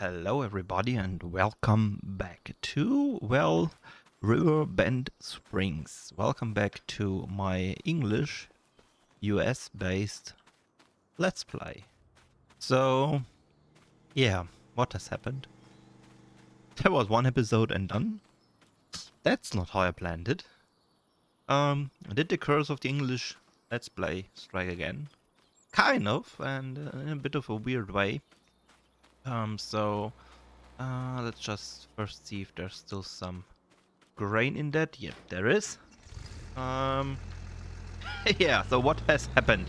Hello everybody and welcome back to, well, Riverbend Springs. Welcome back to my English US-based Let's Play. So, yeah, what has happened? There was one episode and done. That's not how I planned it. Did the curse of the English Let's Play strike again? Kind of, and in a bit of a weird way. Let's just first see if there's still some grain in that. Yep, there is. Um, yeah, so what has happened?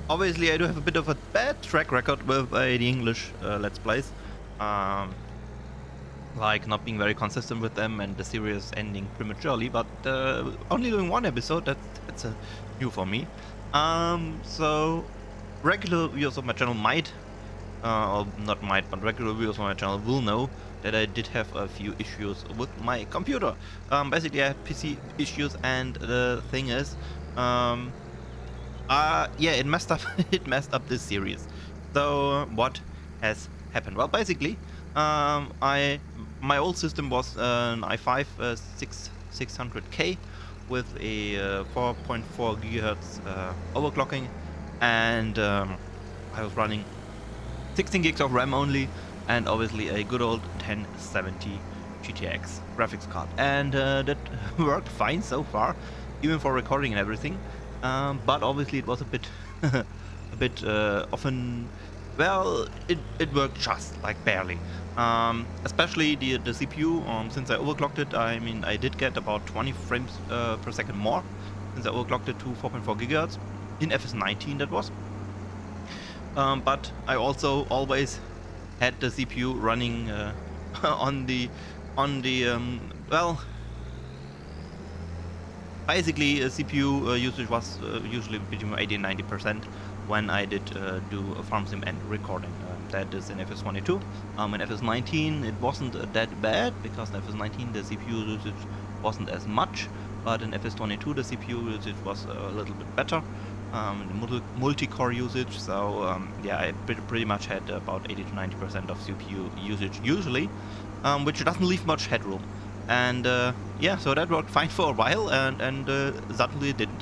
Obviously, I do have a bit of a bad track record with the English Let's Plays. Like not being very consistent with them and the series ending prematurely, but only doing one episode, that's new for me. So regular viewers of my channel might, or not might, but regular viewers of my channel will know that I did have a few issues with my computer. Basically, I had PC issues, and the thing is, yeah, it messed up. It messed up this series. So what has happened? Well, basically, my old system was an i5 600K with a 4.4 gigahertz overclocking, and I was running 16 gigs of RAM only, and obviously a good old 1070 GTX graphics card, and that worked fine so far, even for recording and everything. But obviously it was a bit, often. Well, it worked just like barely. Especially the CPU. Since I overclocked it, I mean I did get about 20 frames per second more since I overclocked it to 4.4 gigahertz in FS19. That was. But I also always had the CPU running on the well, basically CPU usage was usually between 80 and 90% when I did do a farm sim and recording. That is in FS22. In FS19 it wasn't that bad, because in FS19 the CPU usage wasn't as much, but in FS22 the CPU usage was a little bit better. The multi-core usage, so yeah, I pretty much had about 80 to 90% of CPU usage usually, which doesn't leave much headroom. And yeah, so that worked fine for a while, and suddenly it didn't.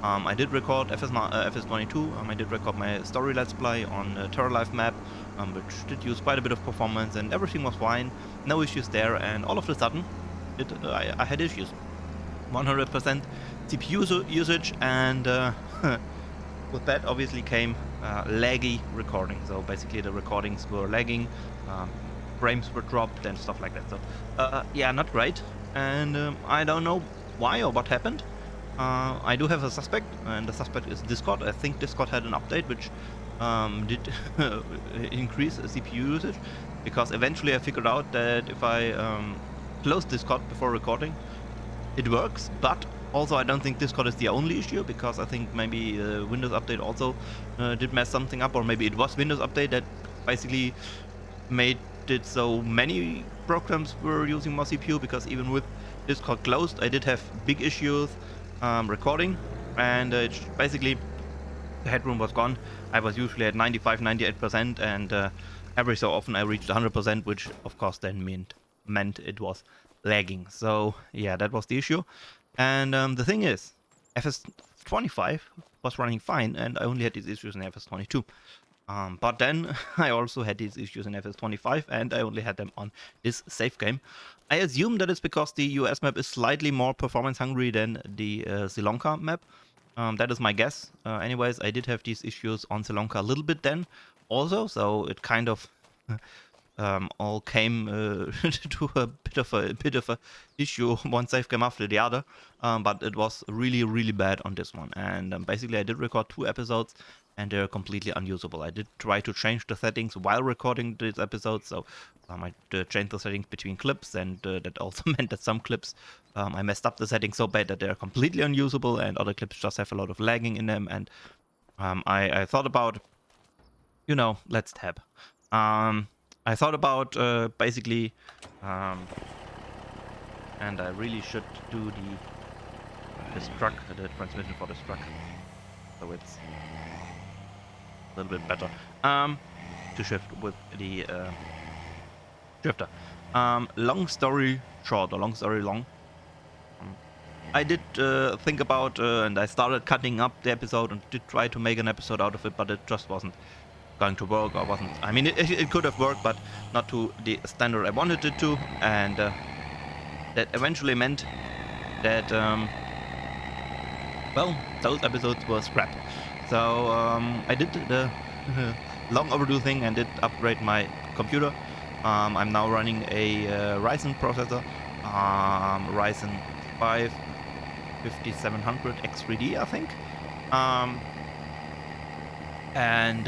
I did record FS22, I did record my story let's play on Terra Life map, which did use quite a bit of performance, and everything was fine, no issues there, and all of a sudden, I had issues. 100% CPU usage, and with that obviously came laggy recording. So basically the recordings were lagging, frames were dropped and stuff like that. So yeah, not great, and I don't know why or what happened. I do have a suspect, and the suspect is Discord. I think Discord had an update which did increase CPU usage, because eventually I figured out that if I close Discord before recording, it works. But also I don't think Discord is the only issue, because I think maybe Windows Update also did mess something up, or maybe it was Windows Update that basically made it so many programs were using more CPU, because even with Discord closed I did have big issues recording, and basically the headroom was gone. I was usually at 95-98%, and every so often I reached 100%, which of course then meant it was lagging. So yeah, that was the issue. And the thing is, FS25 was running fine, and I only had these issues in FS22. But then I also had these issues in FS25, and I only had them on this save game. I assume that it's because the US map is slightly more performance hungry than the Sri Lanka map. That is my guess. Anyways, I did have these issues on Sri Lanka a little bit then also, so it kind of all came to a bit of a issue, one save game after the other. But it was really bad on this one, and basically I did record 2 episodes, and they're completely unusable. I did try to change the settings while recording these episodes, so I changed the settings between clips, and that also meant that some clips I messed up the settings so bad that they're completely unusable, and other clips just have a lot of lagging in them. And I thought about, let's tab. I thought about basically, and I really should do this truck, the transmission for this truck, so it's a little bit better. To shift with the Drifter. Long story short, or long story long. I did think about, and I started cutting up the episode and did try to make an episode out of it, but it just wasn't going to work, or wasn't. I mean, it could have worked, but not to the standard I wanted it to, and that eventually meant that, well, those episodes were scrapped. So I did the long overdue thing and did upgrade my computer. I'm now running a Ryzen processor, Ryzen 5 5700 X3D, I think. And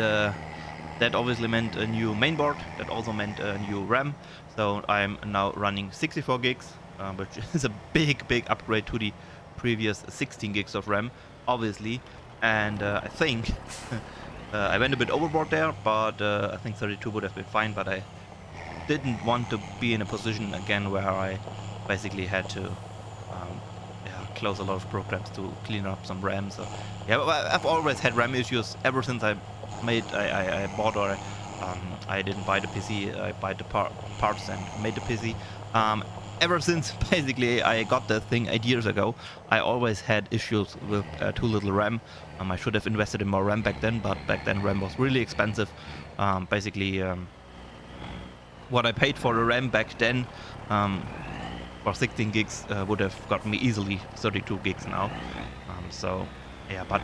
that obviously meant a new mainboard. That also meant a new RAM. So I'm now running 64 gigs, which is a big upgrade to the previous 16 gigs of RAM, obviously. And I think I went a bit overboard there, but I think 32 would have been fine. But I didn't want to be in a position again where I basically had to close a lot of programs to clean up some RAM. So yeah, I've always had RAM issues ever since I bought, or I didn't buy the PC. I buy the parts and made the PC. Ever since basically I got that thing 8 years ago, I always had issues with too little RAM. I should have invested in more RAM back then, but back then RAM was really expensive. Basically, what I paid for the RAM back then for 16 gigs would have got me easily 32 gigs now. So yeah, but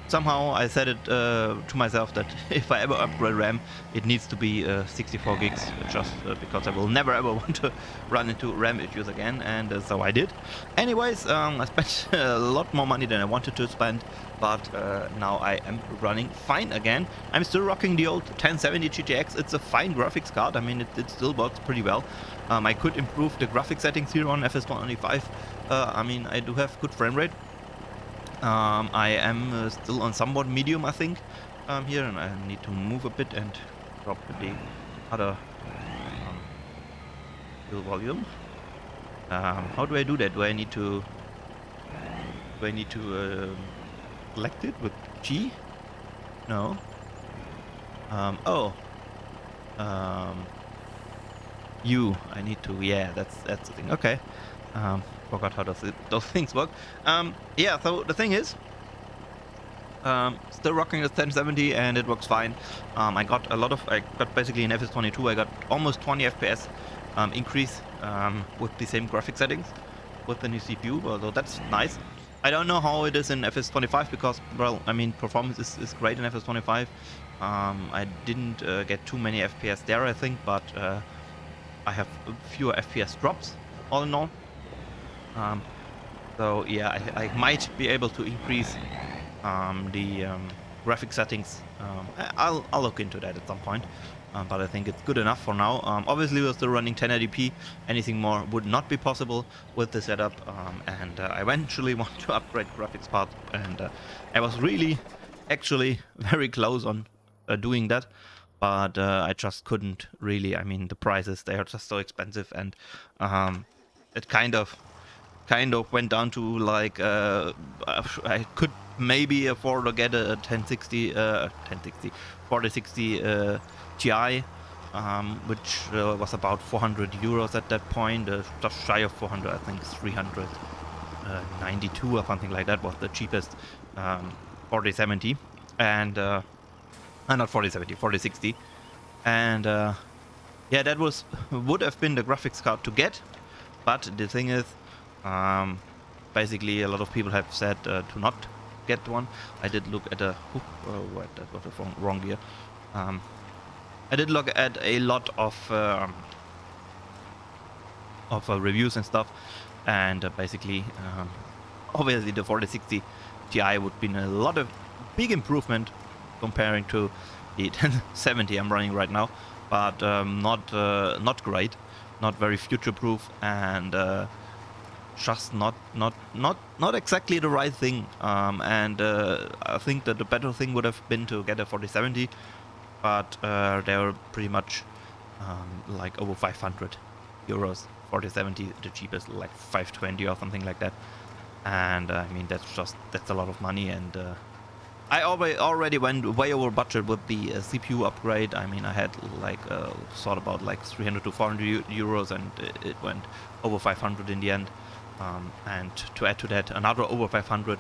somehow I said it to myself that if I ever upgrade RAM, it needs to be 64 gigs, just because I will never ever want to run into RAM issues again, and so I did. Anyways, I spent a lot more money than I wanted to spend, but now I am running fine again. I'm still rocking the old 1070 GTX. It's a fine graphics card. I mean, it still works pretty well. I could improve the graphic settings here on FS25. I mean, I do have good frame rate. I am still on somewhat medium, I think, here, and I need to move a bit and drop the other fuel volume. How do I do that? Do I need to select it with G? No. U. I need to. Yeah, that's the thing. Okay. Forgot how those things work. Yeah, so the thing is, still rocking the 1070 and it works fine. I got basically in FS22 I got almost 20 FPS increase with the same graphic settings with the new CPU, so that's nice. I don't know how it is in FS25 because, well, I mean, performance is great in FS25. I didn't get too many FPS there, I think, but I have fewer FPS drops all in all. So yeah, I might be able to increase the graphic settings. I'll look into that at some point, but I think it's good enough for now. Obviously we're still running 1080p. Anything more would not be possible with the setup, and I eventually want to upgrade graphics part, and I was really actually very close on doing that, but I just couldn't really. I mean, the prices, they are just so expensive, and it kind of went down to like I could maybe afford to get a 4060 Ti, which was about 400 euros at that point, just shy of 400. I think 392 or something like that was the cheapest 4070, and not 4070, 4060, and yeah, that would have been the graphics card to get, but the thing is, basically a lot of people have said to not get one. I did look at a wait, that was the wrong gear. I did look at a lot of reviews and stuff, and basically obviously the 4060 Ti would be a big improvement comparing to the 1070 I'm running right now, but not great, not very future-proof, and just not exactly the right thing. And I think that the better thing would have been to get a 4070, but they were pretty much like over 500 euros. 4070, the cheapest, like 520 or something like that. And I mean, that's a lot of money, and I already went way over budget with the CPU upgrade. I mean, I had like thought about like 300 to 400 euros, and it went over 500 in the end. And to add to that, another over 500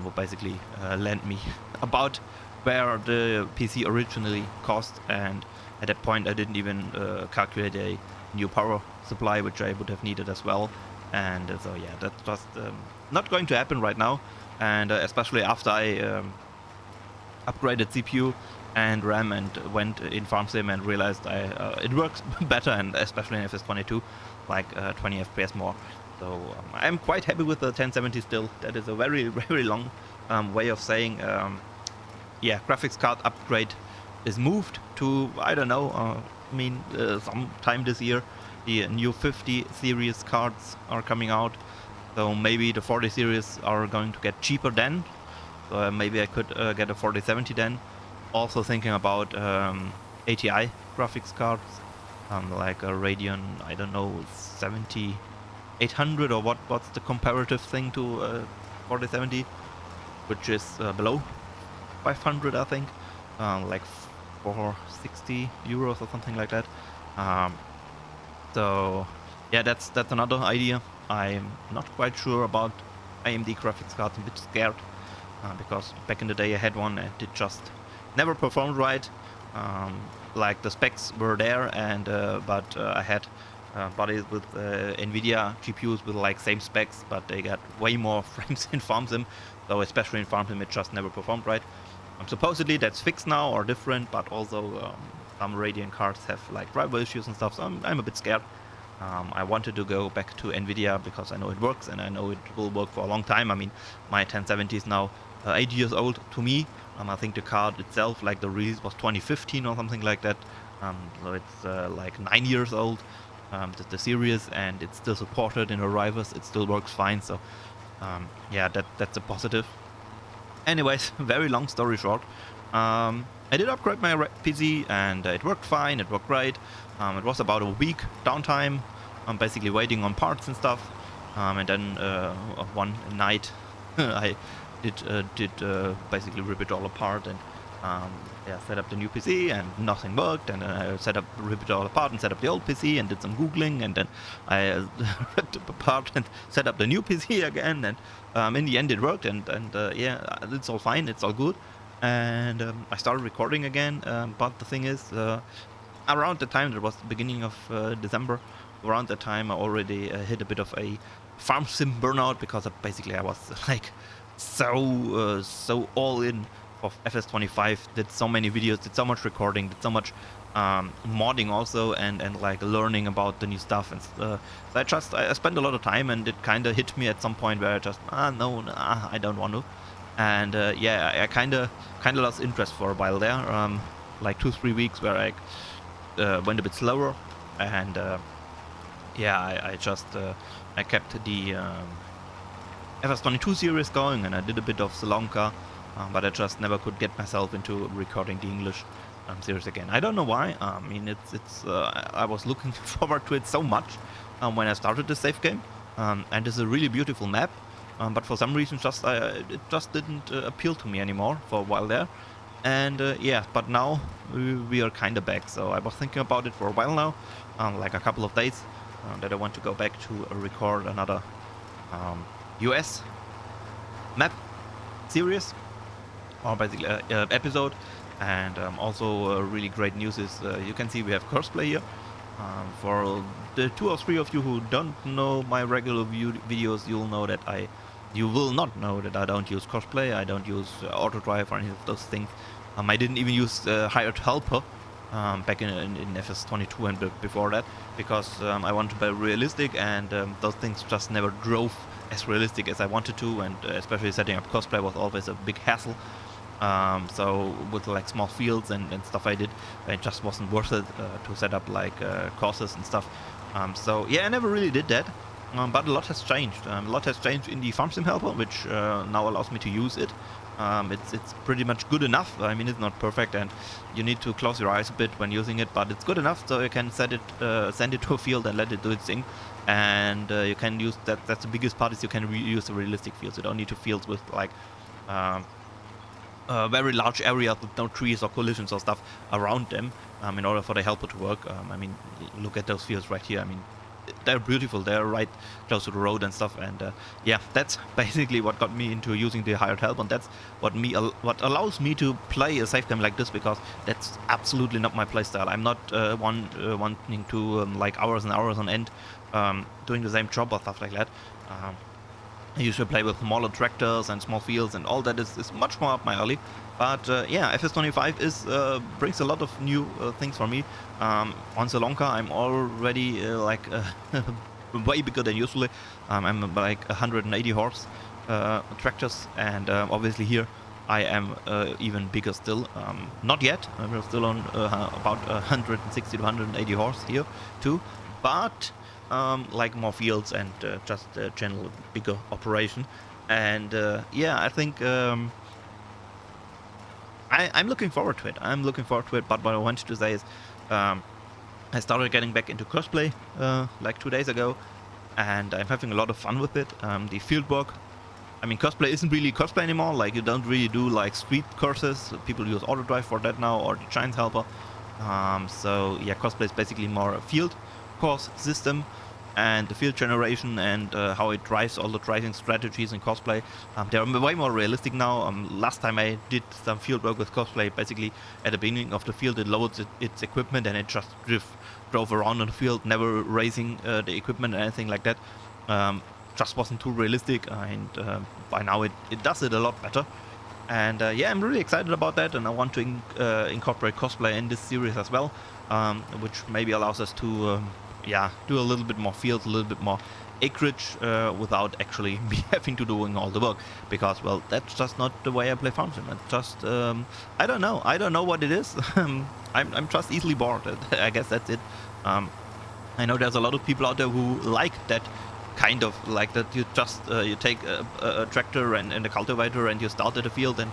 will basically land me about where the PC originally cost. And at that point, I didn't even calculate a new power supply, which I would have needed as well. And so yeah, that's just not going to happen right now. And especially after I upgraded CPU and RAM and went in farm sim and realized it works better, and especially in FS22, like 20 FPS more. So I'm quite happy with the 1070 still. That is a very, very long way of saying, yeah, graphics card upgrade is moved to, I don't know, I mean, sometime this year. The new 50 series cards are coming out, so maybe the 40 series are going to get cheaper then. So maybe I could get a 4070 then. Also thinking about ATI graphics cards, like a Radeon, I don't know, 7800 or what's the comparative thing to 4070, which is below 500, I think, like 460 euros or something like that. So yeah, that's another idea. I'm not quite sure about AMD graphics cards. I'm a bit scared because back in the day I had one and it just never performed right. Like the specs were there, and but I had bodies with NVIDIA GPUs with like same specs, but they got way more frames in farm sim. So especially in farm sim, it just never performed right. Supposedly that's fixed now or different, but also some Radeon cards have like driver issues and stuff, so I'm a bit scared. I wanted to go back to NVIDIA because I know it works and I know it will work for a long time. I mean, my 1070 is now 8 years old to me. I think the card itself, like the release was 2015 or something like that. So it's like 9 years old, the series, and it's still supported in the drivers. It still works fine, so yeah, that's a positive. Anyways, very long story short, I did upgrade my PC and it worked fine, it worked great. It was about a week downtime. I'm basically waiting on parts and stuff. And then one night I did basically rip it all apart and yeah, set up the new PC and nothing worked. And then I ripped it all apart and set up the old PC and did some googling, and then I ripped it apart and set up the new PC again. And in the end, it worked. And yeah, it's all fine. It's all good. And I started recording again. But the thing is, around the time, that was the beginning of December, around that time I already hit a bit of a farm sim burnout, because basically I was like so all in of FS25, did so many videos, did so much recording, did so much modding also, and like learning about the new stuff. And so I spent a lot of time, and it kind of hit me at some point where I just no, I don't want to. And yeah, I kind of lost interest for a while there, like 2-3 weeks where I went a bit slower. And yeah, I just I kept the FS22 series going, and I did a bit of Sri Lanka, but I just never could get myself into recording the English series again. I don't know why. I mean, it's I was looking forward to it so much when I started the save game, and it's a really beautiful map. But for some reason, it just didn't appeal to me anymore for a while there. And yeah, but now we are kind of back. So I was thinking about it for a while now, like a couple of days, that I want to go back to record another US map series, or basically episode. And also really great news is you can see we have crossplay here. For the 2 or 3 of you who don't know my regular videos, you will not know that I don't use crossplay. I don't use auto drive or any of those things. I didn't even use hired helper back in FS22 and before that, because I want to be realistic, and those things just never drove as realistic as I wanted to, and especially setting up cosplay was always a big hassle. So with like small fields and stuff I did, it just wasn't worth it to set up like courses and stuff. So yeah, I never really did that. But a lot has changed. A lot has changed in the farm sim helper, which now allows me to use it. It's pretty much good enough. I mean, it's not perfect, and you need to close your eyes a bit when using it, but it's good enough so you can send it to a field and let it do its thing. And you can use that. That's the biggest part, is you can use the realistic fields. You don't need to fields with like very large areas with no trees or collisions or stuff around them, in order for the helper to work. I mean, look at those fields right here. I mean, they're beautiful. They're right close to the road and stuff. And yeah, that's basically what got me into using the hired help, and that's what allows me to play a safe game like this, because that's absolutely not my playstyle. I'm not wanting to like hours and hours on end doing the same job or stuff like that. I usually play with smaller tractors and small fields, and all that is much more up my alley. But yeah, FS25 brings a lot of new things for me. On Sri Lanka, I'm already like way bigger than usually. I'm like 180 horse tractors, and obviously here I am even bigger still. Not yet. I'm still on about 160 to 180 horse here too, but like more fields and just a general bigger operation. And yeah, I think I'm looking forward to it. But what I wanted to say is I started getting back into cosplay like 2 days ago, and I'm having a lot of fun with it. The field work, I mean, cosplay isn't really cosplay anymore. Like, you don't really do like street courses. People use auto drive for that now, or the giant helper. So yeah, cosplay is basically more a field course system, and the field generation and how it drives all the driving strategies in cosplay. They're way more realistic now. Last time I did some field work with cosplay, basically at the beginning of the field it loads its equipment and it just drove around on the field, never raising the equipment or anything like that. Just wasn't too realistic, and by now it does it a lot better. And yeah, I'm really excited about that, and I want to incorporate cosplay in this series as well, which maybe allows us to yeah, do a little bit more fields, a little bit more acreage without actually me having to doing all the work, because, well, that's just not the way I play farm sim. It's just I don't know what it is. I'm just easily bored. I guess that's it. I know there's a lot of people out there who like that kind of, like that you just you take a tractor and a cultivator and you start at a field, and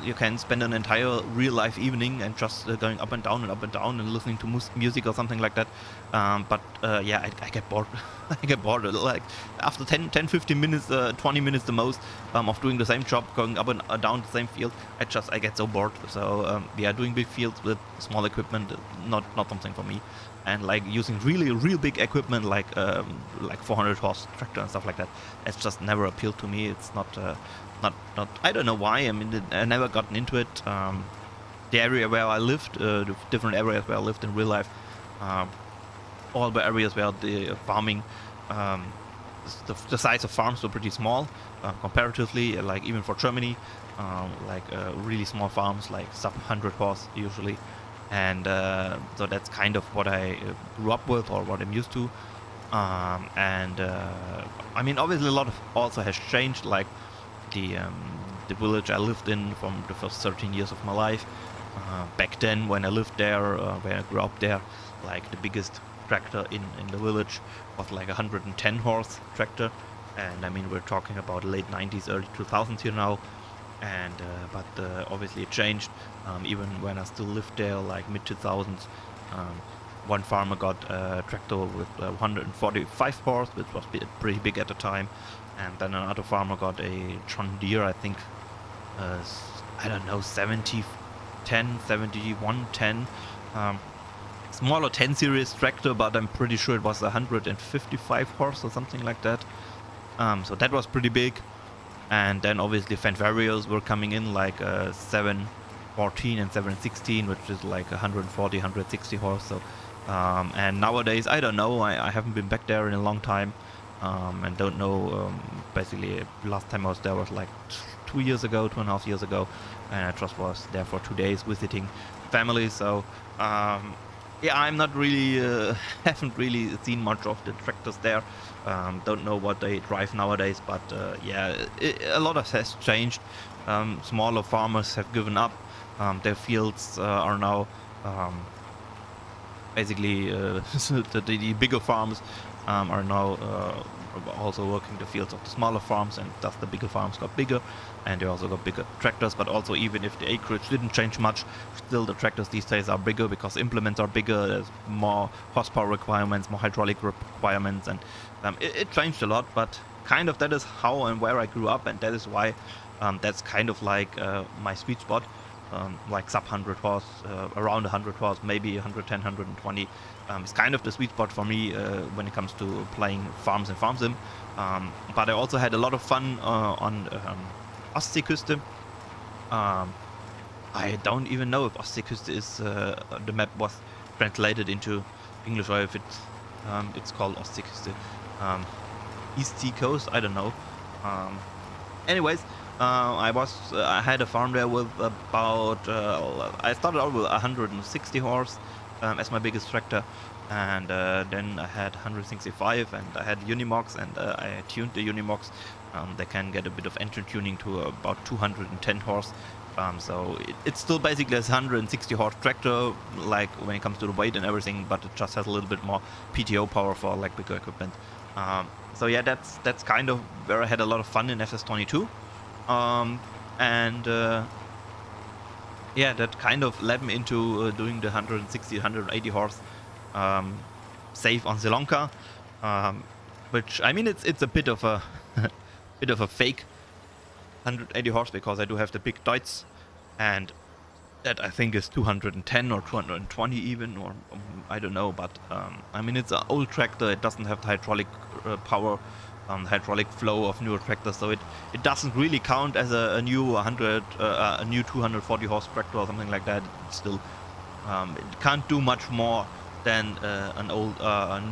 you can spend an entire real life evening and just going up and down and up and down and listening to music or something like that. But yeah, I get bored. I get bored. Like, after 10-15 minutes, 20 minutes the most of doing the same job, going up and down the same field, I get so bored. So yeah, doing big fields with small equipment, not something for me. And like using real big equipment like 400 horse tractor and stuff like that, it's just never appealed to me. It's not I don't know why. I mean, I never gotten into it. The area where I lived, the different areas where I lived in real life, all the areas where the farming, the size of farms were pretty small comparatively, like even for Germany, like really small farms, like sub 100 horse usually. And so that's kind of what I grew up with, or what I'm used to. And I mean, obviously a lot of also has changed, like the village I lived in from the first 13 years of my life. Back then, when I lived there, when I grew up there, like the biggest tractor in the village was like a 110 horse tractor. And I mean, we're talking about late 90s, early 2000s here now. And but obviously it changed. Even when I still lived there, like mid 2000s, one farmer got a tractor with 145 horse, which was pretty big at the time, and then another farmer got a John Deere, I think, I don't know, 7110, smaller 10 series tractor, but I'm pretty sure it was 155 horse or something like that. So that was pretty big. And then obviously Fanvarios were coming in, like 714 and 716, which is like 140, 160 horse. So, and nowadays, I don't know, I haven't been back there in a long time, and don't know, basically last time I was there was like 2.5 years ago, and I just was there for 2 days visiting family. So, yeah, I'm not really, haven't really seen much of the tractors there. Don't know what they drive nowadays, but yeah, a lot has changed. Smaller farmers have given up. Their fields are now basically the bigger farms are now also working the fields of the smaller farms, and thus the bigger farms got bigger, and they also got bigger tractors. But also, even if the acreage didn't change much, still the tractors these days are bigger because implements are bigger, there's more horsepower requirements, more hydraulic requirements, and it changed a lot. But kind of that is how and where I grew up, and that is why That's kind of like my sweet spot, like sub 100 horse, around 100 horse, maybe 110, 120. It's kind of the sweet spot for me when it comes to playing farms and farm sim. But I also had a lot of fun on Ostseeküste. I don't even know if Ostseeküste is the map was translated into English or if it's called Ostseeküste. East Sea Coast, I don't know. Anyways, I had a farm there with about I started out with 160 horse as my biggest tractor, and then I had 165, and I had Unimogs, and I tuned the Unimogs. They can get a bit of engine tuning to about 210 horse. So it's still basically a 160 horse tractor, like when it comes to the weight and everything, but it just has a little bit more PTO power for like bigger equipment. So yeah, that's kind of where I had a lot of fun in FS22, and yeah, that kind of led me into doing the 160, 180 horse save on Sri Lanka, which I mean it's a bit of a bit of a fake 180 horse because I do have the big Deutz, and that I think is 210 or 220 even, or I don't know, but I mean it's an old tractor. It doesn't have the hydraulic power, hydraulic flow of newer tractors, so it doesn't really count as a new 240 horse tractor or something like that. It's still it can't do much more than an old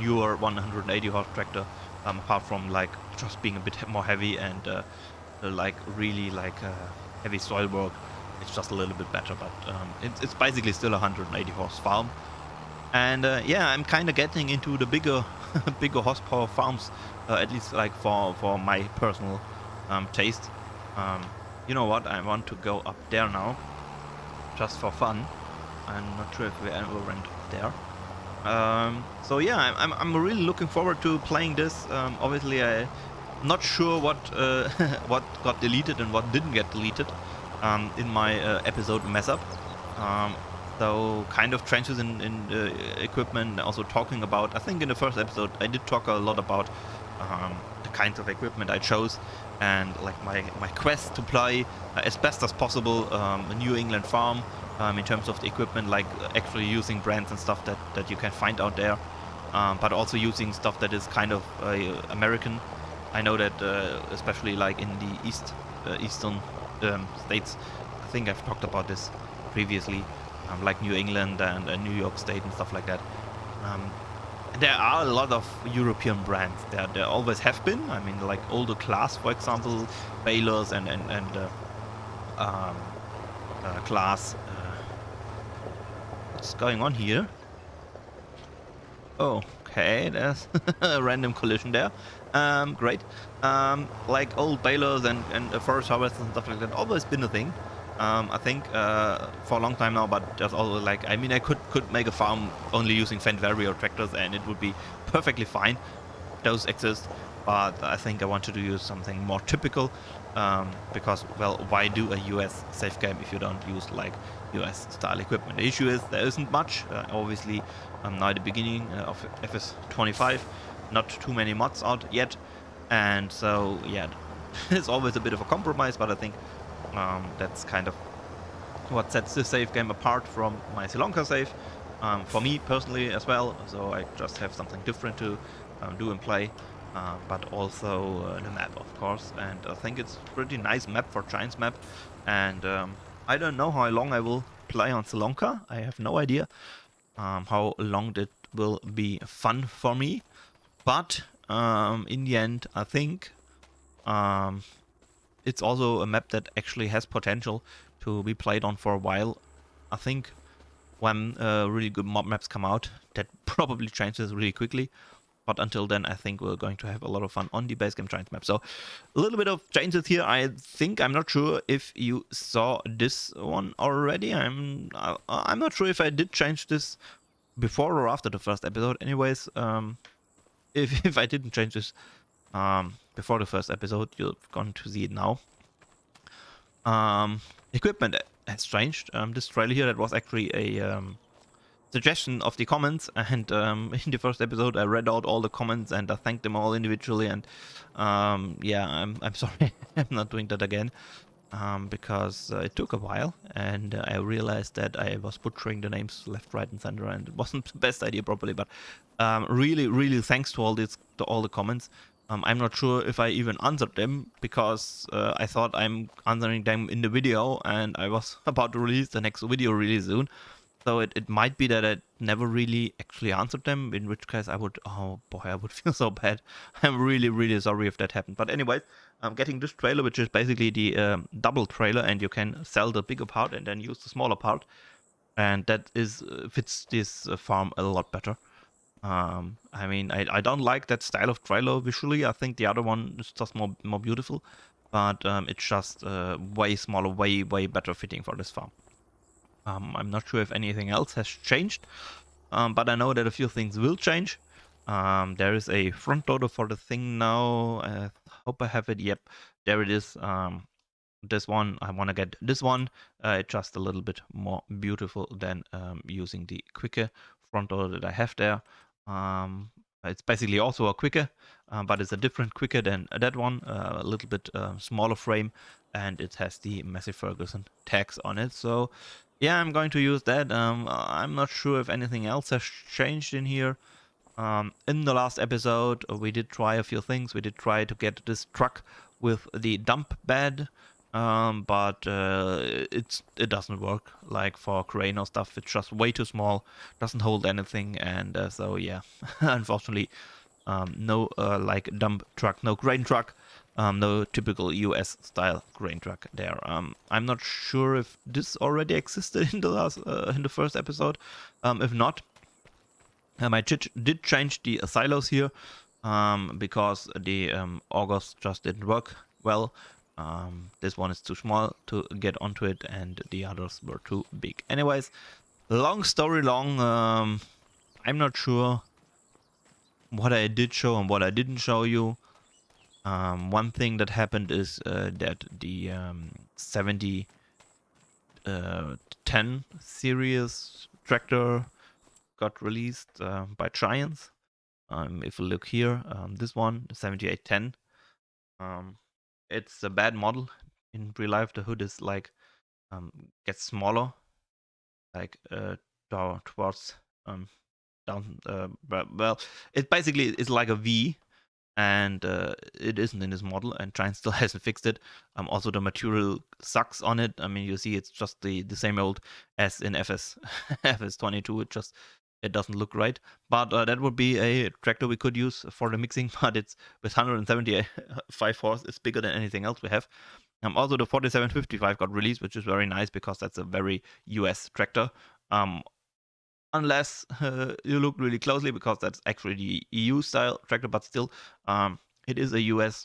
newer 180 horse tractor, apart from like just being a bit more heavy and like really like heavy soil work. It's just a little bit better, but it's basically still a 180 horse farm. And yeah, I'm kind of getting into the bigger bigger horsepower farms, at least like for my personal taste. You know what, I want to go up there now just for fun. I'm not sure if we ever went there. So yeah, I'm really looking forward to playing this. Obviously I'm not sure what what got deleted and what didn't get deleted in my episode mess up. So kind of changes in equipment, also talking about, I think in the first episode I did talk a lot about the kinds of equipment I chose, and like my quest to play as best as possible a New England farm in terms of the equipment, like actually using brands and stuff that you can find out there, but also using stuff that is kind of American. I know that especially like in the eastern states, I think I've talked about this previously, like New England and New York State and stuff like that. There are a lot of European brands. There always have been. I mean, like older class, for example, Bales and class. What's going on here? Oh, okay, there's a random collision there. Great. Like old balers and forest harvesters and stuff like that, always been a thing. I think for a long time now, but there's also like, I mean, I could make a farm only using Fendt Vario tractors and it would be perfectly fine. Those exist, but I think I wanted to use something more typical, because, well, why do a US safe game if you don't use like US style equipment? The issue is there isn't much. Obviously, now at the beginning of FS25, not too many mods out yet, and so yeah, it's always a bit of a compromise, but I think that's kind of what sets this save game apart from my Sri Lanka save, for me personally as well. So I just have something different to do and play, but also the map, of course, and I think it's a pretty nice map for Giants map, and I don't know how long I will play on Sri Lanka. I have no idea how long it will be fun for me, but in the end I think it's also a map that actually has potential to be played on for a while. I think when really good mob maps come out, that probably changes really quickly. But until then, I think we're going to have a lot of fun on the base game Giants map. So a little bit of changes here. I think, I'm not sure if you saw this one already. I'm not sure if I did change this before or after the first episode. Anyways, if I didn't change this before the first episode, you're going to see it now. Equipment has changed. This trailer here, that was actually a suggestion of the comments, and in the first episode I read out all the comments and I thanked them all individually, and yeah, I'm sorry, I'm not doing that again. because it took a while, and I realized that I was butchering the names left, right, and center, and it wasn't the best idea probably. But really thanks to all the comments. I'm not sure if I even answered them because I thought I'm answering them in the video, and I was about to release the next video really soon. So it might be that I never really actually answered them, in which case I would, oh boy, I would feel so bad. I'm really sorry if that happened. But anyways, I'm getting this trailer, which is basically the double trailer, and you can sell the bigger part and then use the smaller part. And that is fits this farm a lot better. I mean, I don't like that style of trailer visually. I think the other one is just more beautiful, but it's just way smaller, way better fitting for this farm. I'm not sure if anything else has changed, but I know that a few things will change. There is a front loader for the thing now. I hope I have it. Yep, there it is. This one, I want to get this one. It's just a little bit more beautiful than using the quicker front loader that I have there. It's basically also a quicker, but it's a different quicker than that one. A little bit smaller frame, and it has the Massey Ferguson tags on it. So yeah, I'm going to use that. I'm not sure if anything else has changed in here. In the last episode, we did try a few things. We did try to get this truck with the dump bed, but it doesn't work. Like for crane or stuff, it's just way too small, doesn't hold anything, and so yeah, unfortunately, no like dump truck, no crane truck. No typical US style grain truck there. I'm not sure if this already existed in the first episode. If not, I did change the silos here because the augers just didn't work well. This one is too small to get onto it, and the others were too big. Anyways, long story long. I'm not sure what I did show and what I didn't show you. One thing that happened is that the 7010 series tractor got released by Giants. If you look here, this one, the 7810, it's a bad model. In real life, the hood is like gets smaller, like towards down. Well, it basically is like a V, and it isn't in this model, and Giant still hasn't fixed it. Also, the material sucks on it. I mean, you see it's just the same old as in FS22. It doesn't look right. But that would be a tractor we could use for the mixing, but it's with 175 horse, it's bigger than anything else we have. Also, the 4755 got released, which is very nice because that's a very US tractor. Unless you look really closely, because that's actually the EU style tractor, but still, it is a US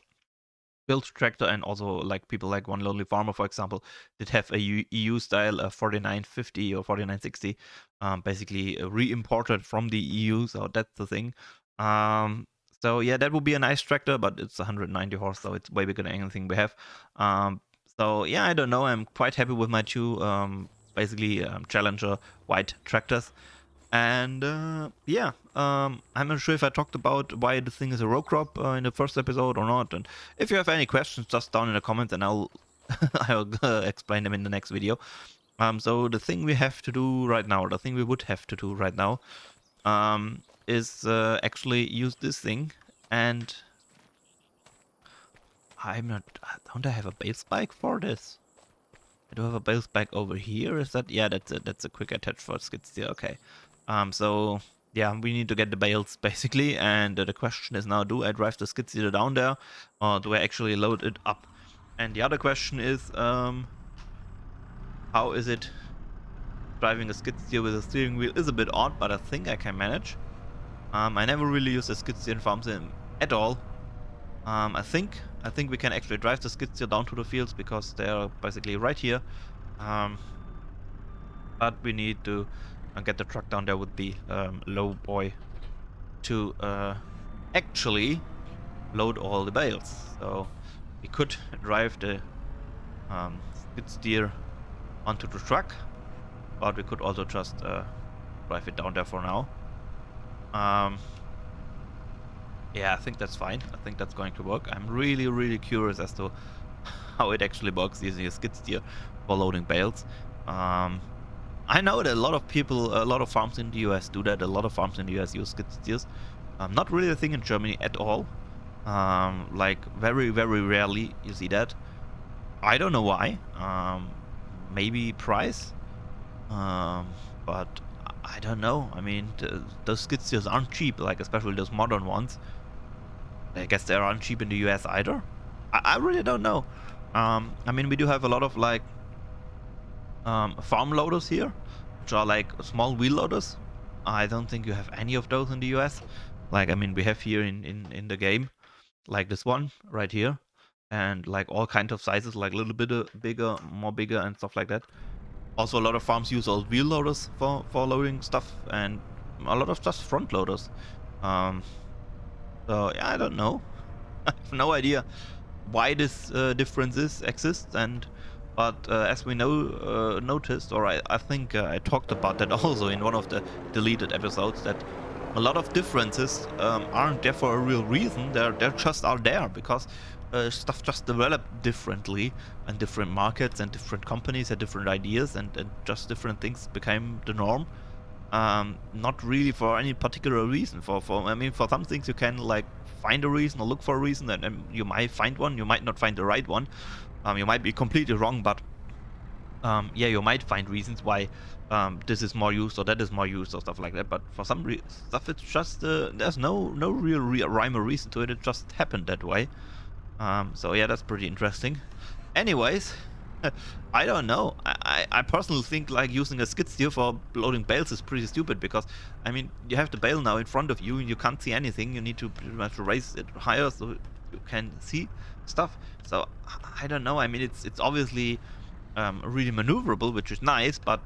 built tractor, and also like people like One Lonely Farmer, for example, did have a EU style 4950 or 4960, basically re-imported from the EU, so that's the thing. So yeah, that would be a nice tractor, but it's 190 horse, so it's way bigger than anything we have. So yeah, I don't know, I'm quite happy with my two basically Challenger white tractors. And yeah, I'm not sure if I talked about why the thing is a row crop in the first episode or not. And if you have any questions, just down in the comments, and I'll explain them in the next video. So the thing we have to do right now, the thing we would have to do right now, is actually use this thing. And don't I have a base bike for this? I do have a base bike over here. Is that? Yeah, that's a quick attach for Skidsteer. Okay. So yeah, we need to get the bales basically, and the question is now: do I drive the Skidsteer down there, or do I actually load it up? And the other question is, how is it? Driving a Skidsteer with a steering wheel is a bit odd, but I think I can manage. I never really used a Skidsteer in farm sim at all. I think we can actually drive the Skidsteer down to the fields because they are basically right here. But we need to get the truck down there with the low boy to actually load all the bales. So we could drive the Skidsteer onto the truck, but we could also just drive it down there for now. Yeah, I think that's fine. I think that's going to work. I'm really curious as to how it actually works using a skid steer for loading bales. I know that a lot of people, a lot of farms in the US do that. A lot of farms in the US use skid steers. Not really a thing in Germany at all. Like very, very rarely you see that. I don't know why. Maybe price. But I don't know. I mean, those skid steers aren't cheap, like especially those modern ones. I guess they aren't cheap in the US either. I really don't know. I mean, we do have a lot of like farm loaders here, which are like small wheel loaders. I don't think you have any of those in the US. Like, I mean, we have here in the game, like this one right here, and like all kinds of sizes, like a little bit bigger, more bigger, and stuff like that. Also, a lot of farms use old wheel loaders for loading stuff, and a lot of just front loaders. So yeah, I don't know. I have no idea why this differences exist, and but as we know noticed, or I think I talked about that also in one of the deleted episodes, that a lot of differences aren't there for a real reason. They're just out there because stuff just developed differently, and different markets and different companies had different ideas, and just different things became the norm. Not really for any particular reason. I mean, for some things you can like find a reason or look for a reason, and you might find one. You might not find the right one. You might be completely wrong, but yeah, you might find reasons why this is more used or that is more used or stuff like that. But for some stuff, it's just there's no real rhyme or reason to it. It just happened that way. So yeah, that's pretty interesting. Anyways. I don't know. I personally think like using a skid steer for loading bales is pretty stupid, because I mean, you have the bale now in front of you and you can't see anything. You need to pretty much raise it higher so you can see stuff. So I don't know. I mean, it's obviously really maneuverable, which is nice, but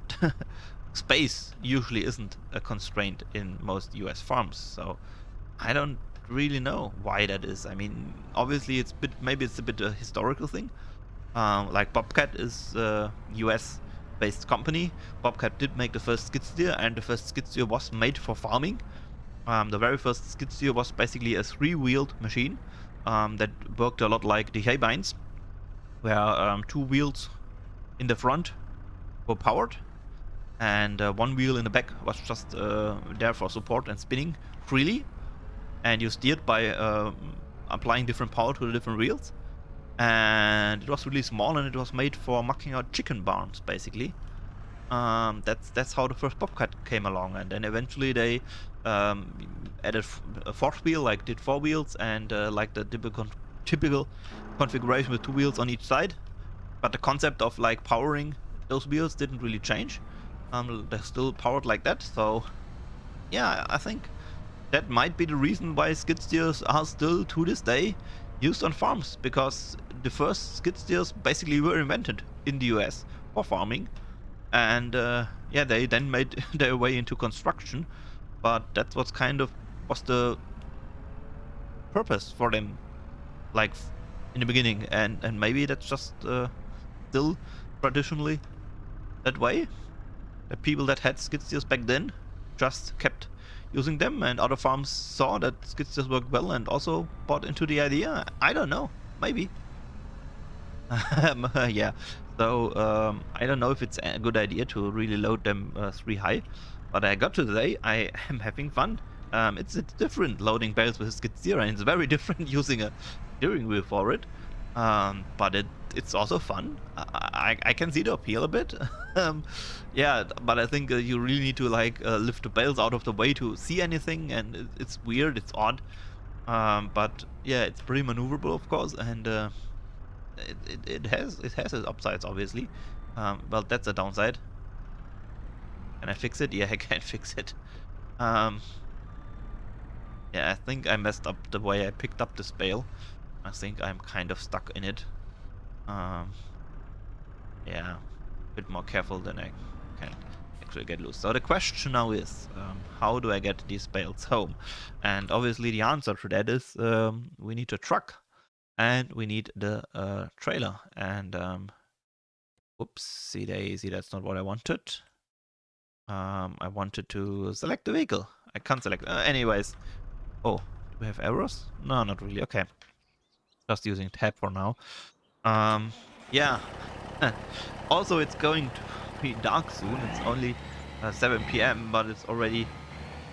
space usually isn't a constraint in most US farms. So I don't really know why that is. I mean, obviously maybe it's a bit a historical thing. Like Bobcat is a US-based company. Bobcat did make the first skid steer, and the first skid steer was made for farming. The very first skid steer was basically a three-wheeled machine that worked a lot like the hay bines, where two wheels in the front were powered, and one wheel in the back was just there for support and spinning freely, and you steered by applying different power to the different wheels. And it was really small, and it was made for mucking out chicken barns, basically. That's how the first Bobcat came along, and then eventually they added a fourth wheel, like did four wheels, and like the typical configuration with two wheels on each side. But the concept of like powering those wheels didn't really change. They're still powered like that. So yeah, I think that might be the reason why skid steers are still to this day used on farms, because the first skid steers basically were invented in the US for farming, and yeah, they then made their way into construction, but that's what kind of was the purpose for them, like in the beginning, and maybe that's just still traditionally that way. The people that had skid steers back then just kept using them, and other farms saw that skid steers worked well and also bought into the idea. I don't know, maybe. Yeah, so I don't know if it's a good idea to really load them 3 high, but I got to say I am having fun. It's different loading bales with a skid steer, and it's very different using a steering wheel for it. But it's also fun. I can see the appeal a bit. Yeah, but I think you really need to like lift the bales out of the way to see anything, and it's weird, it's odd. But yeah, it's pretty maneuverable, of course, and it has its upsides, obviously. Well, that's a downside. Can I fix it? Yeah, I can fix it. Yeah, I think I messed up the way I picked up this bale. I think I'm kind of stuck in it. Yeah, a bit more careful than I can actually get loose. So the question now is, how do I get these bales home? And obviously the answer to that is we need a truck, and we need the trailer. And whoopsie daisy, that's not what I wanted. I wanted to select the vehicle. I can't select. Anyways, oh, do we have errors? No, not really. Okay, just using tab for now. Yeah. Also, it's going to be dark soon. It's only 7 p.m., but it's already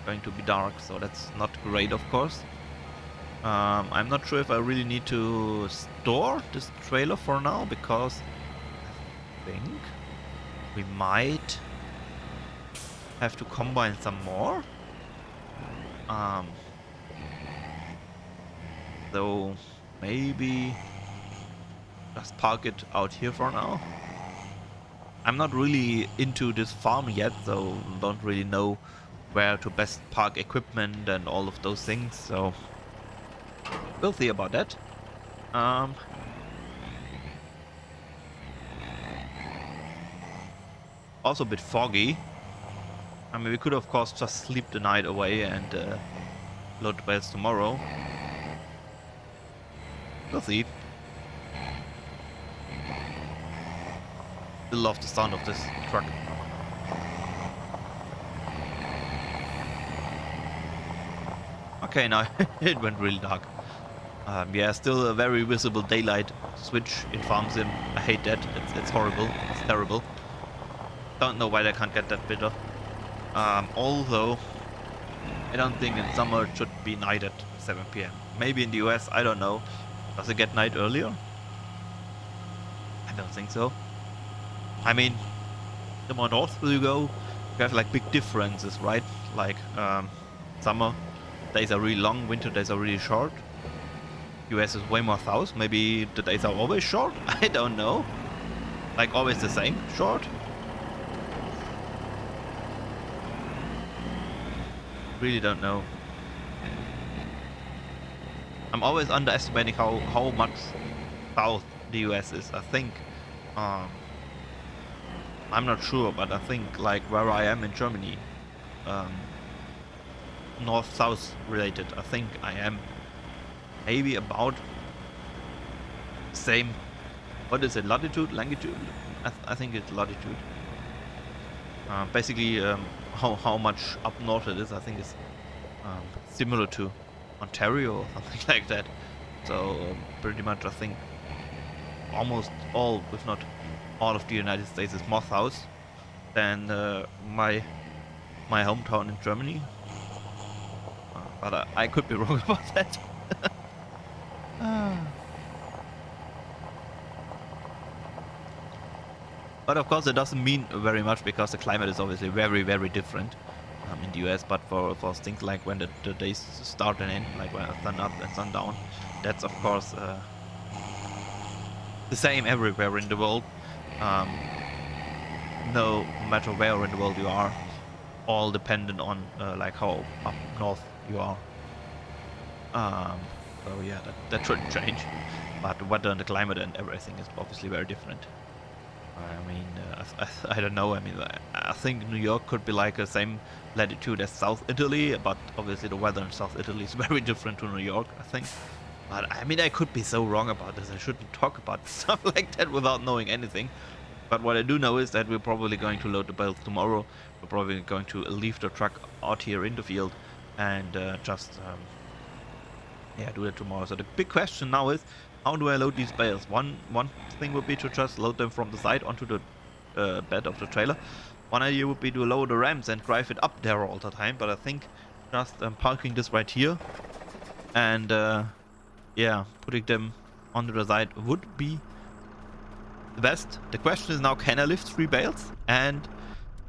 going to be dark, so that's not great, of course. I'm not sure if I really need to store this trailer for now, because I think we might have to combine some more. So maybe just park it out here for now. I'm not really into this farm yet, so don't really know where to best park equipment and all of those things, so we'll see about that. Also a bit foggy. I mean, we could of course just sleep the night away and load the bales tomorrow. We'll see. Still love the sound of this truck. Okay, now it went really dark. Yeah, still a very visible daylight switch in Farm Sim. I hate that. It's horrible. It's terrible. Don't know why they can't get that better. Although, I don't think in summer it should be night at 7 p.m. Maybe in the US, I don't know. Does it get night earlier? I don't think so. I mean, the more north you go, you have like big differences, right? Like summer days are really long, winter days are really short. US is way more south. Maybe the days are always short. I don't know. Like always the same short. Really don't know. I'm always underestimating how much south the US is. I think I'm not sure, but I think like where I am in Germany, north-south related, I think I am maybe about same. What is it? Latitude, longitude? I think it's latitude. Basically, how much up north it is, I think is similar to Ontario or something like that. So pretty much, I think almost all, if not all, of the United States is more south than my hometown in Germany. But I could be wrong about that. But of course it doesn't mean very much, because the climate is obviously very, very different in the US. But for things like when the days start and end, like when sun up and sun down, that's of course the same everywhere in the world. No matter where in the world you are, all dependent on like how up north you are. So yeah, that shouldn't change. But the weather and the climate and everything is obviously very different. I mean, I don't know. I mean, I think New York could be like the same latitude as South Italy, but obviously the weather in South Italy is very different to New York, I think. But I mean, I could be so wrong about this. I shouldn't talk about stuff like that without knowing anything. But what I do know is that we're probably going to load the bales tomorrow. We're probably going to leave the truck out here in the field and just yeah, do that tomorrow. So the big question now is, how do I load these bales? One thing would be to just load them from the side onto the bed of the trailer. One idea would be to lower the ramps and drive it up there all the time. But I think just parking this right here and yeah, putting them onto the side would be the best. The question is now, can I lift 3 bales? And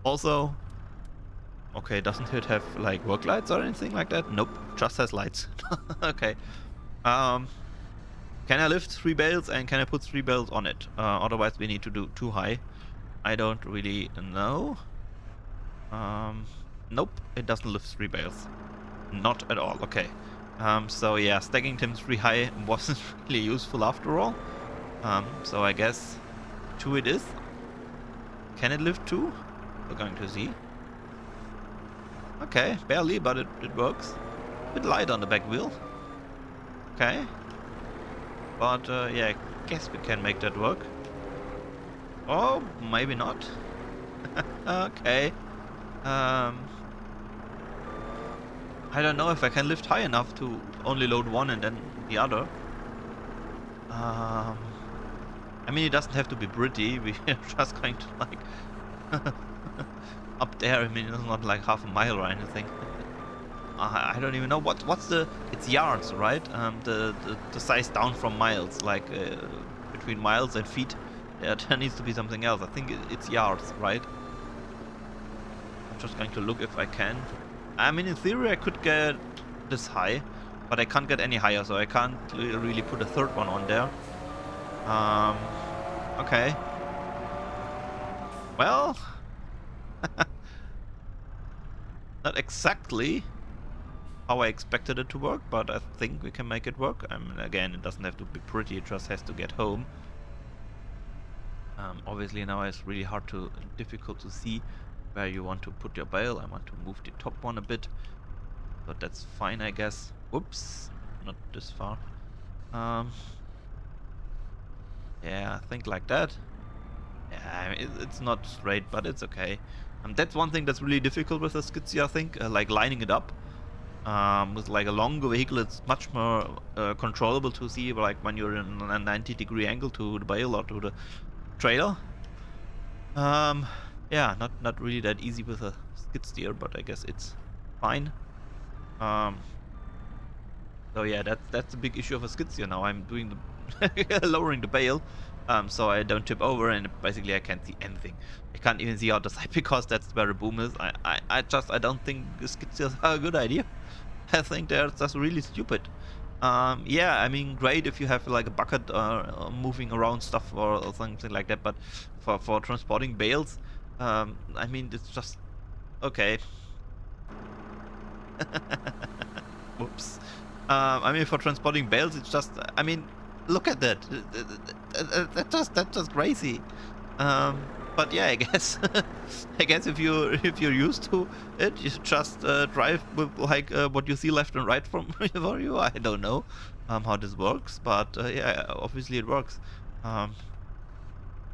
also, okay, doesn't it have like work lights or anything like that? Nope, just has lights. Okay. Can I lift 3 bales and can I put 3 bales on it? Otherwise we need to do 2 high. I don't really know. Nope, it doesn't lift 3 bales. Not at all, okay. So yeah, stacking them 3 high wasn't really useful after all. So I guess 2 it is. Can it lift 2? We're going to see. Okay, barely, but it works. A bit light on the back wheel. Okay. But yeah, I guess we can make that work. Oh, maybe not. Okay. I don't know if I can lift high enough to only load one and then the other. I mean, it doesn't have to be pretty. We're just going to like up there. I mean, it's not like half a mile or anything. I don't even know what's the. It's yards, right? The size down from miles, like between miles and feet. There needs to be something else. I think it's yards, right? I'm just going to look if I can. I mean, in theory, I could get this high, but I can't get any higher, so I can't really put a third one on there. Okay. Well, not exactly how I expected it to work, but I think we can make it work. I mean, again, it doesn't have to be pretty, it just has to get home. Obviously now it's really difficult to see where you want to put your bale. I want to move the top one a bit, but that's fine, I guess. Whoops, not this far. Yeah, I think like that. Yeah, I mean, it's not straight, but it's okay. That's one thing that's really difficult with the Skidsteer, I think, like lining it up. With like a longer vehicle, it's much more controllable to see, like when you're in a 90-degree angle to the bale or to the trailer. Yeah, not really that easy with a Skidsteer, but I guess it's fine. So yeah, that's a big issue of a Skidsteer now. I'm doing the lowering the bale, so I don't tip over, and basically I can't see anything. I can't even see out the side because that's where the boom is. I don't think the Skidsteers are a good idea. I think they're just really stupid. Yeah, I mean, great if you have like a bucket moving around stuff or something like that, but for transporting bales, I mean, it's just okay. Whoops. I mean, for transporting bales, it's just. I mean, look at that. That's just crazy. But yeah, I guess I guess if you're used to it, you just drive with like what you see left and right from for you. I don't know how this works, but yeah, obviously it works. I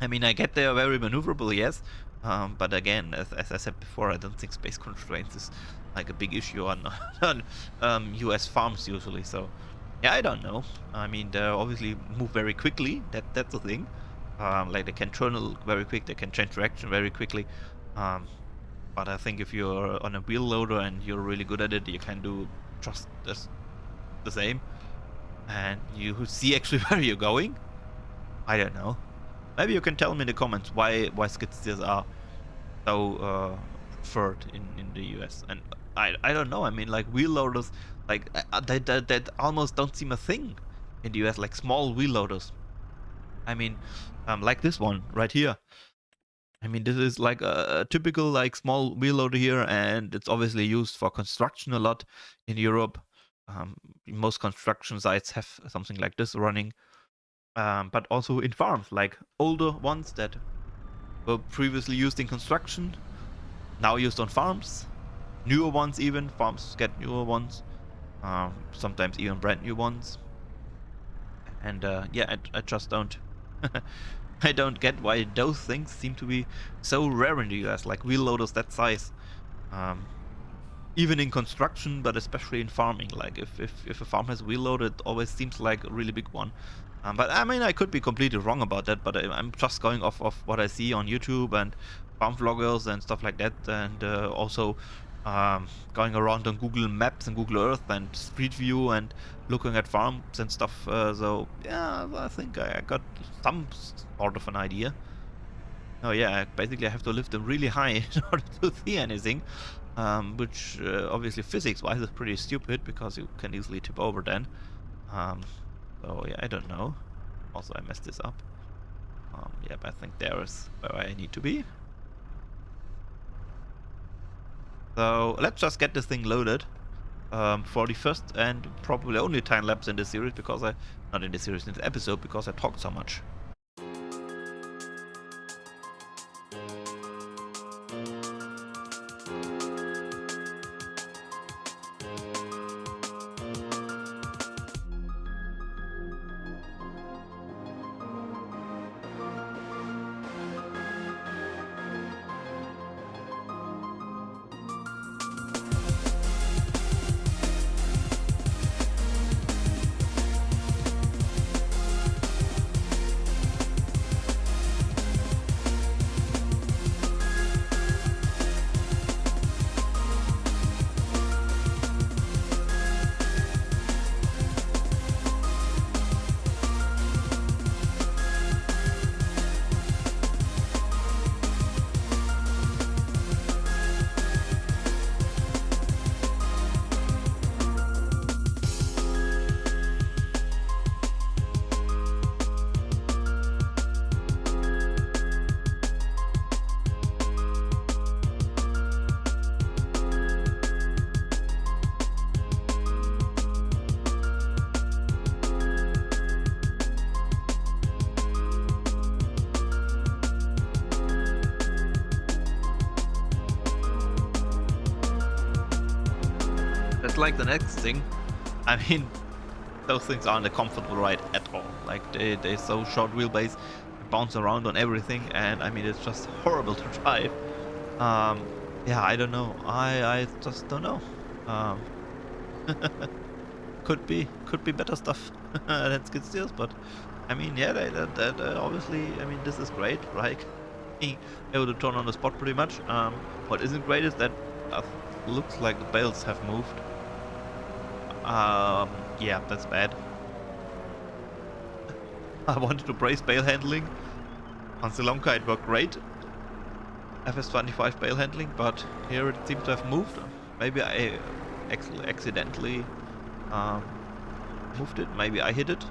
mean, I get they are very maneuverable, yes, but again, as I said before, I don't think space constraints is like a big issue on on US farms usually. So yeah, I don't know. I mean, they obviously move very quickly. That's the thing. Like they can turn very quick, they can change direction very quickly. But I think if you're on a wheel loader and you're really good at it, you can do just the same. And you see actually where you're going. I don't know. Maybe you can tell me in the comments why Skidsteers are so preferred in the US. And I don't know. I mean, like wheel loaders, like that almost don't seem a thing in the US. Like small wheel loaders. I mean, like this one right here. I mean, this is like a typical like small wheel loader here, and it's obviously used for construction a lot in Europe. Most construction sites have something like this running, but also in farms, like older ones that were previously used in construction, now used on farms. Newer ones even, farms get newer ones, sometimes even brand new ones. And yeah, I just don't I don't get why those things seem to be so rare in the US, like wheel loaders that size. Even in construction, but especially in farming. Like if a farm has a wheel loader, it always seems like a really big one. But I mean, I could be completely wrong about that, but I'm just going off of what I see on YouTube and farm vloggers and stuff like that, and also going around on Google Maps and Google Earth and Street View and looking at farms and stuff. So yeah, I think I got some sort of an idea. Oh yeah, basically I have to lift them really high in order to see anything, which obviously physics-wise is pretty stupid because you can easily tip over then. So yeah, I don't know. Also, I messed this up. Yeah, but I think there is where I need to be. So let's just get this thing loaded for the first and probably only time lapse in this series, because not in this series, in this episode, because I talked so much. that's like the next thing. I mean, those things aren't a comfortable ride at all. Like they're so short wheelbase, bounce around on everything, and I mean it's just horrible to drive. Yeah, I don't know. I just don't know. Um, could be better stuff than Skidsteers, but I mean, yeah, that obviously, I mean, this is great, right? Being able to turn on the spot pretty much. What isn't great is that looks like the Bales have moved. Yeah, that's bad. I wanted to praise Bale handling. On Sri Lanka it worked great. FS25 Bale handling, but here it seems to have moved. Maybe I accidentally moved it, maybe I hit it.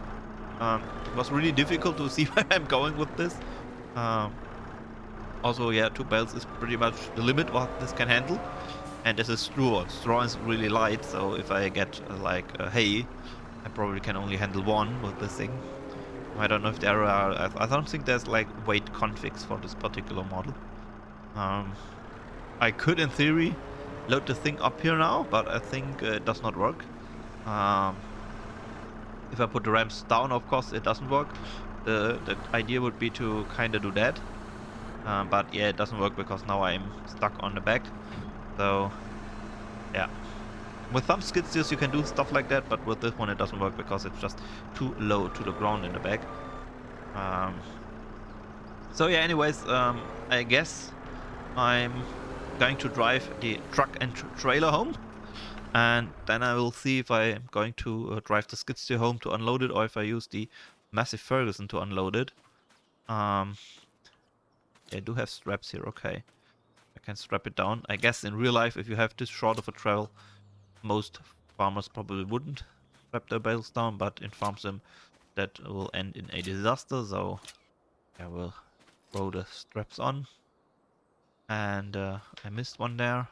It was really difficult to see where I'm going with this. Also, yeah, 2 Bales is pretty much the limit what this can handle. And this is straw. Straw is really light, so if I get like hay, I probably can only handle 1 with this thing. I don't know if there are... I don't think there's like weight configs for this particular model. I could, in theory, load the thing up here now, but I think it does not work. If I put the ramps down, of course, it doesn't work. The idea would be to kind of do that. But yeah, it doesn't work because now I'm stuck on the back. So, yeah. With some skid steers you can do stuff like that, but with this one it doesn't work because it's just too low to the ground in the back. So yeah, anyways, I guess I'm going to drive the truck and trailer home. And then I will see if I'm going to drive the skid steer home to unload it, or if I use the massive Ferguson to unload it. I do have straps here, okay. I can strap it down. I guess in real life, if you have this short of a travel, most farmers probably wouldn't strap their bales down, but in farm sim that will end in a disaster, so I will throw the straps on. And I missed one there.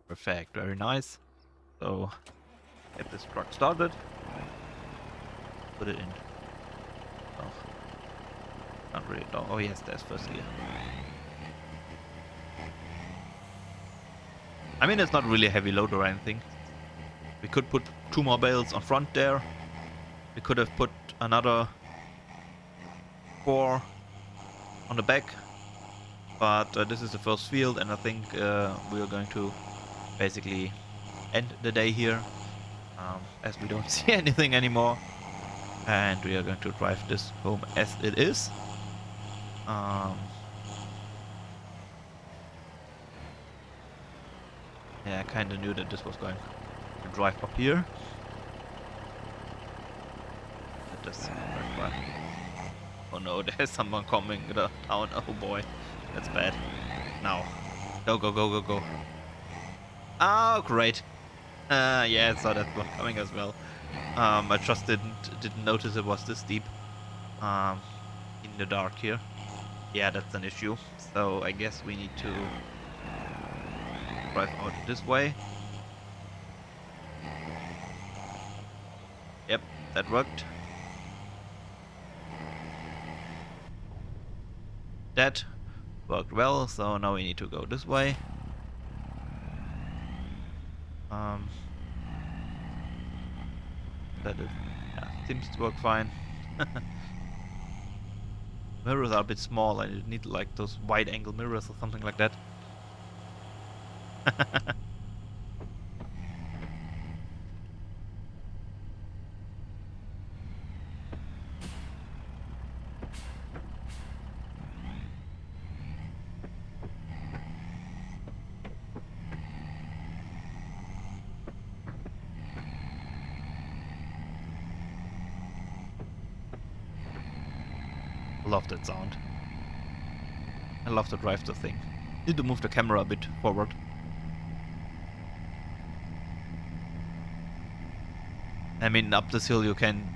Perfect, very nice. So get this truck started. Put it in. Oh, not really. Oh yes, there's first gear. I mean, it's not really a heavy load or anything. We could put 2 more bales on front there. We could have put another 4 on the back. But this is the first field, and I think we are going to basically end the day here, as we don't see anything anymore. And we are going to drive this home as it is. Yeah, I kind of knew that this was going to drive up here. Let us drive by. Oh no, there's someone coming down. Oh boy, that's bad. Now, go, go, go, go, go. Oh, great. Yeah, I saw that one coming as well. I just didn't notice it was this deep. In the dark here. Yeah, that's an issue. So I guess we need to drive out this way. Yep, that worked. That worked well, so now we need to go this way. That seems to work fine. Mirrors are a bit small. I need like those wide angle mirrors or something like that. Love that sound. I love to drive the thing. Need to move the camera a bit forward. I mean, up this hill you can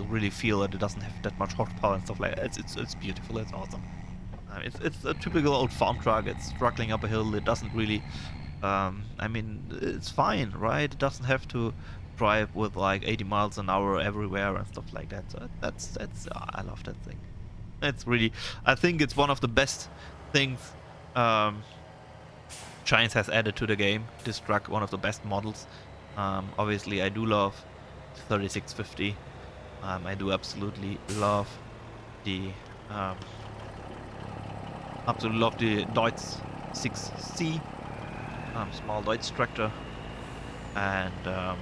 really feel that it doesn't have that much horsepower and stuff like that. It's beautiful. It's awesome. It's a typical old farm truck. It's struggling up a hill. It doesn't really. I mean, it's fine, right? It doesn't have to drive with like 80 miles an hour everywhere and stuff like that. So that's I love that thing. It's really, I think it's one of the best things Giants has added to the game. This truck, one of the best models. Obviously, I do love 3650. I do absolutely love the Deutz 6C, small Deutz tractor, and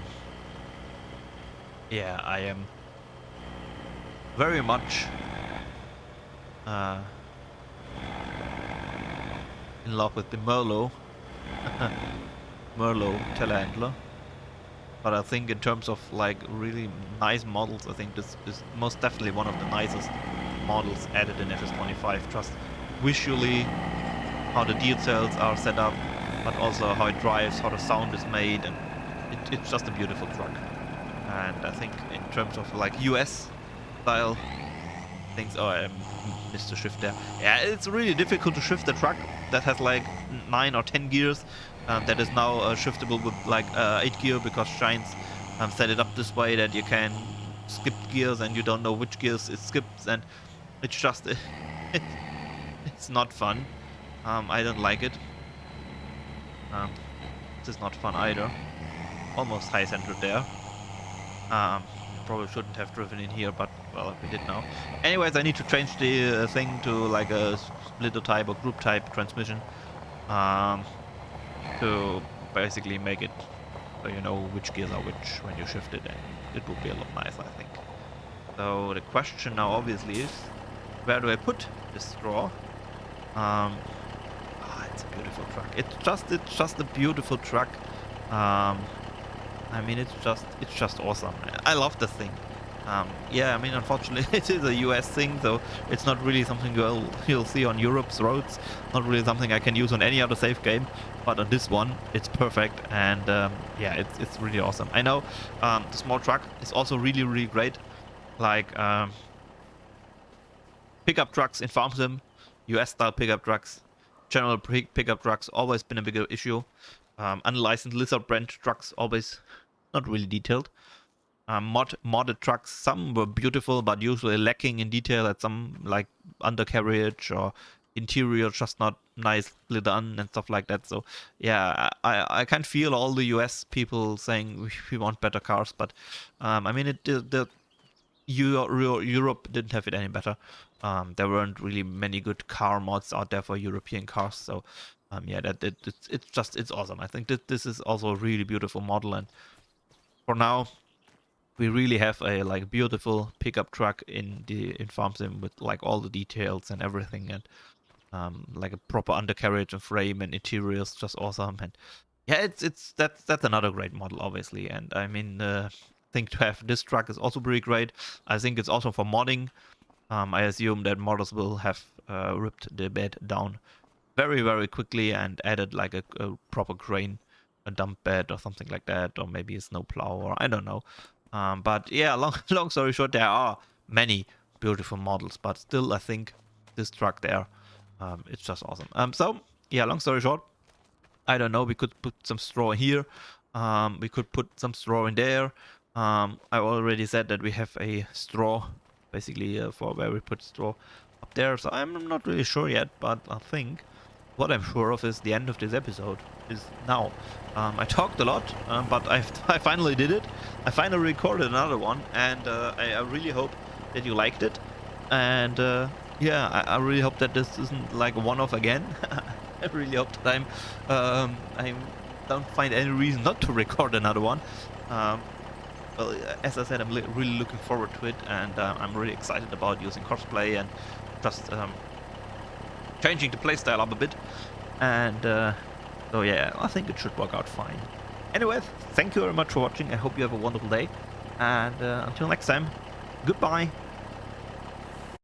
yeah, I am very much in love with the Merlot telehandler. But I think in terms of like really nice models, I think this is most definitely one of the nicest models added in FS25. Just visually, how the details are set up, but also how it drives, how the sound is made, and it's just a beautiful truck. And I think in terms of like US style things, oh, I missed the shift there. Yeah, it's really difficult to shift a truck that has like 9 or 10 gears. That is now shiftable with like 8 gear, because Giants set it up this way that you can skip gears and you don't know which gears it skips, and it's just it's not fun. I don't like it. This is not fun either. Almost high centered there. Probably shouldn't have driven in here, but well, we did now. Anyways, I need to change the thing to like a splitter type or group type transmission. To basically make it so you know which gears are which when you shift it, and it would be a lot nicer, I think. So the question now obviously is, where do I put this straw? It's a beautiful truck. It's just a beautiful truck. I mean, it's just awesome. I love this thing. Yeah, I mean, unfortunately, it is a US thing, so it's not really something you'll see on Europe's roads. Not really something I can use on any other safe game, but on this one, it's perfect, and yeah, it's really awesome. I know the small truck is also really, really great. Like pickup trucks in Farm Sim, US-style pickup trucks, general pickup trucks, always been a bigger issue. Unlicensed Lizard brand trucks, always not really detailed. Modded trucks, some were beautiful, but usually lacking in detail at some like undercarriage or interior, just not nicely done and stuff like that. So yeah, I can feel all the US people saying we want better cars, but I mean, Europe didn't have it any better. There weren't really many good car mods out there for European cars, so yeah, it's awesome. I think that this is also a really beautiful model, and for now, we really have a like beautiful pickup truck in Farm Sim with like all the details and everything, and like a proper undercarriage and frame and interiors, just awesome. And yeah, that's another great model, obviously. And I mean, I think to have this truck is also pretty great. I think it's also for modding. I assume that modders will have ripped the bed down very, very quickly and added like a proper crane, a dump bed or something like that, or maybe a snow plow, or I don't know. But yeah, long story short, there are many beautiful models, but still, I think this truck there, it's just awesome. So yeah, long story short, I don't know. We could put some straw here. We could put some straw in there. I already said that we have a straw, basically for where we put straw up there. So I'm not really sure yet, but I think what I'm sure of is the end of this episode is now. I talked a lot, but I finally did it. I finally recorded another one, and I really hope that you liked it. And yeah, I really hope that this isn't like a one-off again. I really hope that I don't find any reason not to record another one. Well, as I said, I'm really looking forward to it, and I'm really excited about using cosplay and just changing the playstyle up a bit. And so yeah, I think it should work out fine. Anyways, thank you very much for watching. I hope you have a wonderful day, and until next time, goodbye.